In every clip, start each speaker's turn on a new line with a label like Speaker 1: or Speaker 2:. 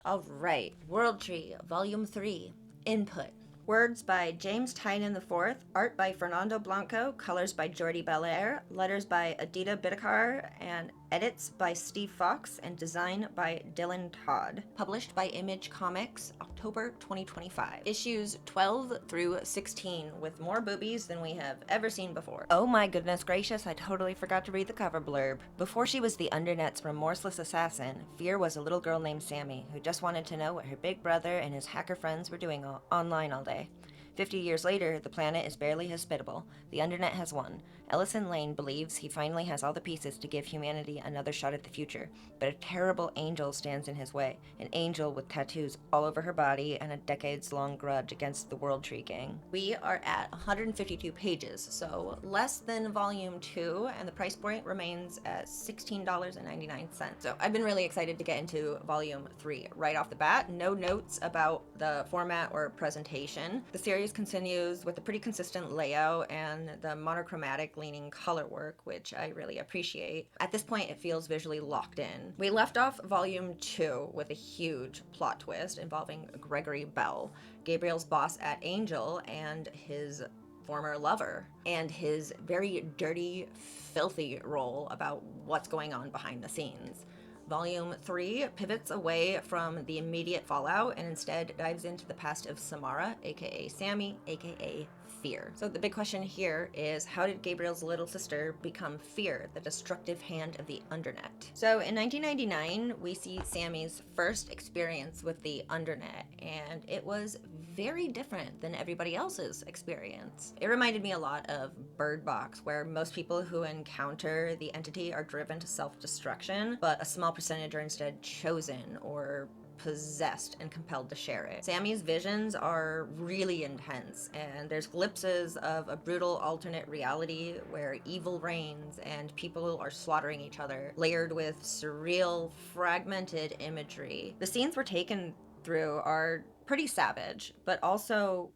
Speaker 1: Alright, World Tree, Volume 3, Input. Words by James Tynion IV, art by Fernando Blanco, colors by Jordi Belair, letters by Adita Bidikar, and edits by Steve Fox, and design by Dylan Todd. Published by Image Comics, October 2025. Issues 12 through 16, with more boobies than we have ever seen before. Oh my goodness gracious, I totally forgot to read the cover blurb. Before she was the Undernet's remorseless assassin, Fear was a little girl named Sammy, who just wanted to know what her big brother and his hacker friends were doing online all day. 50 years later, the planet is barely hospitable. The Undernet has won. Ellison Lane believes he finally has all the pieces to give humanity another shot at the future, but a terrible angel stands in his way. An angel with tattoos all over her body and a decades-long grudge against the World Tree Gang. We are at 152 pages, so less than Volume 2, and the price point remains at $16.99. So I've been really excited to get into Volume 3 right off the bat. No notes about the format or presentation. The series continues with a pretty consistent layout and the monochromatic leaning color work, which I really appreciate. At this point, it feels visually locked in. We left off Volume 2 with a huge plot twist involving Gregory Bell, Gabriel's boss at Angel, and his former lover, and his very dirty, filthy role about what's going on behind the scenes. Volume 3 pivots away from the immediate fallout and instead dives into the past of Samara, aka Sammy, aka Fear. So the big question here is, how did Gabriel's little sister become Fear, the destructive hand of the Undernet? So in 1999, we see Sammy's first experience with the Undernet, and it was very different than everybody else's experience. It reminded me a lot of Bird Box, where most people who encounter the entity are driven to self-destruction, but a small percentage are instead chosen or possessed and compelled to share it. Sammy's visions are really intense, and there's glimpses of a brutal alternate reality where evil reigns and people are slaughtering each other, layered with surreal, fragmented imagery. The scenes we're taken through are pretty savage, but also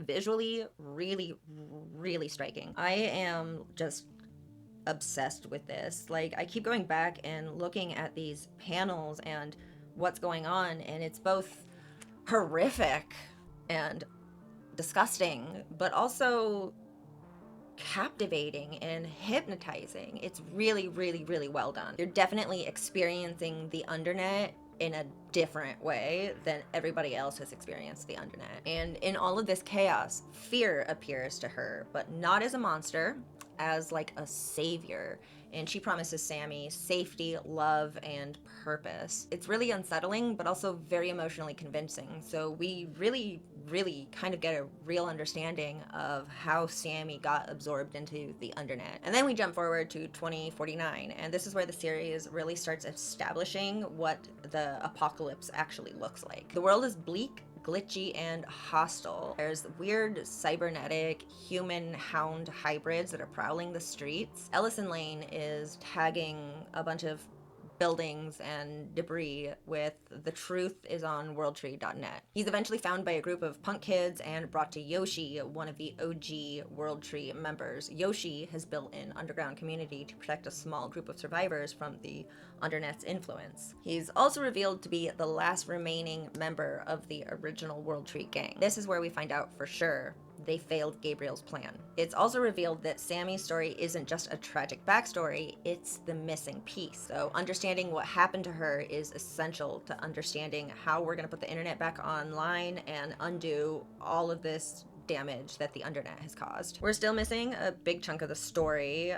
Speaker 1: visually really, really striking. I am just obsessed with this. Like, I keep going back and looking at these panels and what's going on, and it's both horrific and disgusting, but also captivating and hypnotizing. It's really, really, really well done. You're definitely experiencing the Undernet in a different way than everybody else has experienced the Undernet. And in all of this chaos, Fear appears to her, but not as a monster, as like a savior, and she promises Sammy safety, love, and purpose. It's really unsettling, but also very emotionally convincing, so we really kind of get a real understanding of how Sammy got absorbed into the Undernet. And then we jump forward to 2049, and this is where the series really starts establishing what the apocalypse actually looks like. The world is bleak, glitchy, and hostile. There's weird cybernetic human hound hybrids that are prowling the streets. Ellison Lane is tagging a bunch of buildings and debris with "The truth is on worldtree.net." He's eventually found by a group of punk kids and brought to Yoshi, one of the OG World Tree members. Yoshi has built an underground community to protect a small group of survivors from the Undernet's influence. He's also revealed to be the last remaining member of the original World Tree gang. This is where we find out for sure they failed Gabriel's plan. It's also revealed that Sammy's story isn't just a tragic backstory, it's the missing piece. So understanding what happened to her is essential to understanding how we're gonna put the internet back online and undo all of this damage that the Undernet has caused. We're still missing a big chunk of the story,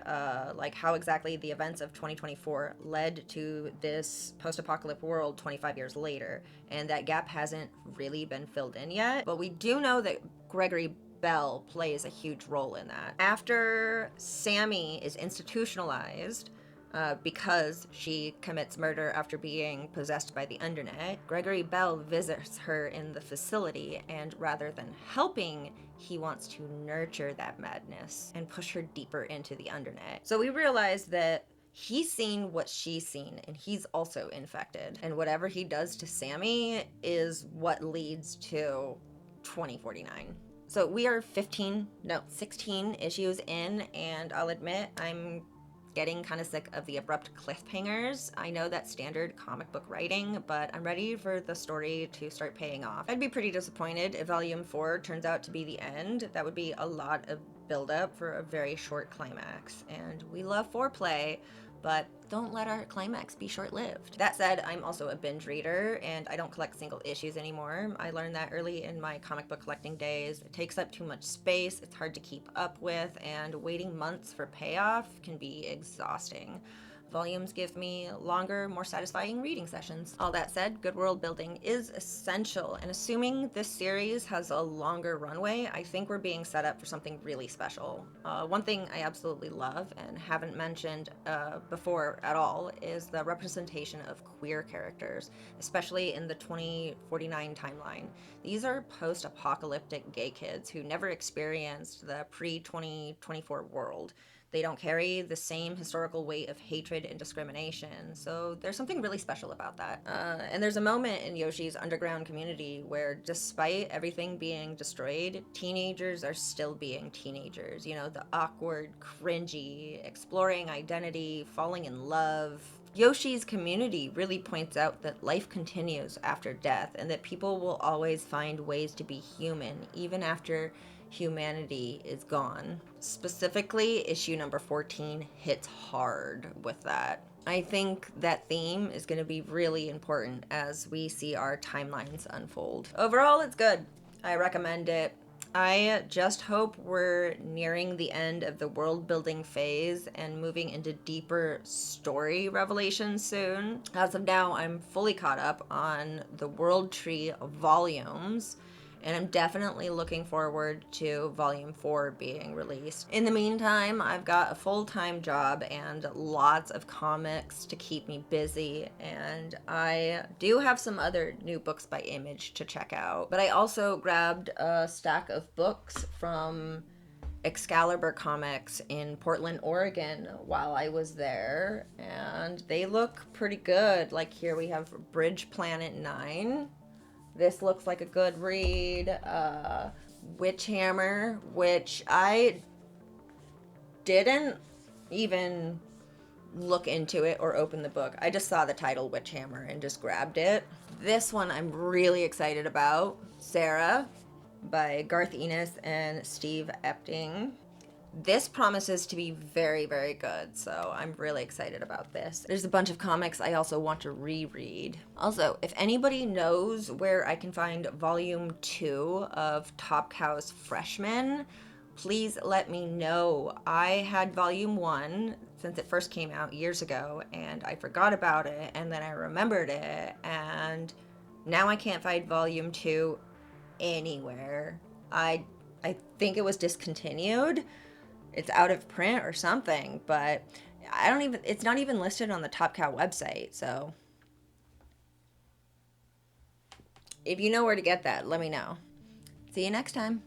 Speaker 1: like how exactly the events of 2024 led to this post-apocalyptic world 25 years later, and that gap hasn't really been filled in yet, but we do know that Gregory Bell plays a huge role in that. After Sammy is institutionalized, because she commits murder after being possessed by the Undernet, Gregory Bell visits her in the facility, and rather than helping, he wants to nurture that madness and push her deeper into the Undernet. So we realize that he's seen what she's seen, and he's also infected. And whatever he does to Sammy is what leads to 2049. So we are 16 issues in, and I'll admit I'm getting kind of sick of the abrupt cliffhangers. I know that's standard comic book writing, but I'm ready for the story to start paying off. I'd be pretty disappointed if Volume 4 turns out to be the end. That would be a lot of build-up for a very short climax, and we love foreplay, but don't let our climax be short-lived. That said, I'm also a binge reader, and I don't collect single issues anymore. I learned that early in my comic book collecting days. It takes up too much space, it's hard to keep up with, and waiting months for payoff can be exhausting. Volumes give me longer, more satisfying reading sessions. All that said, good world building is essential, and assuming this series has a longer runway, I think we're being set up for something really special. One thing I absolutely love and haven't mentioned before at all is the representation of queer characters, especially in the 2049 timeline. These are post-apocalyptic gay kids who never experienced the pre-2024 world. They don't carry the same historical weight of hatred and discrimination, so there's something really special about that. And there's a moment in Yoshi's underground community where, despite everything being destroyed, teenagers are still being teenagers. You know, the awkward, cringy, exploring identity, falling in love. Yoshi's community really points out that life continues after death, and that people will always find ways to be human, even after humanity is gone. Specifically, issue number 14 hits hard with that. I think that theme is going to be really important as we see our timelines unfold. Overall, it's good. I recommend it. I just hope we're nearing the end of the world building phase and moving into deeper story revelations soon. As of now, I'm fully caught up on the World Tree volumes, and I'm definitely looking forward to Volume 4 being released. In the meantime, I've got a full-time job and lots of comics to keep me busy, and I do have some other new books by Image to check out. But I also grabbed a stack of books from Excalibur Comics in Portland, Oregon while I was there, and they look pretty good. Like, here we have Bridge Planet 9. This looks like a good read. Witch Hammer, which I didn't even look into it or open the book. I just saw the title Witch Hammer and just grabbed it. This one I'm really excited about. Sarah by Garth Ennis and Steve Epting. This promises to be very, very good, so I'm really excited about this. There's a bunch of comics I also want to reread. Also, if anybody knows where I can find Volume 2 of Top Cow's Freshmen, please let me know. I had Volume 1 since it first came out years ago, and I forgot about it, and then I remembered it, and now I can't find Volume 2 anywhere. I think it was discontinued. It's out of print or something, but it's not even listed on the Top Cow website, so if you know where to get that, let me know. See you next time.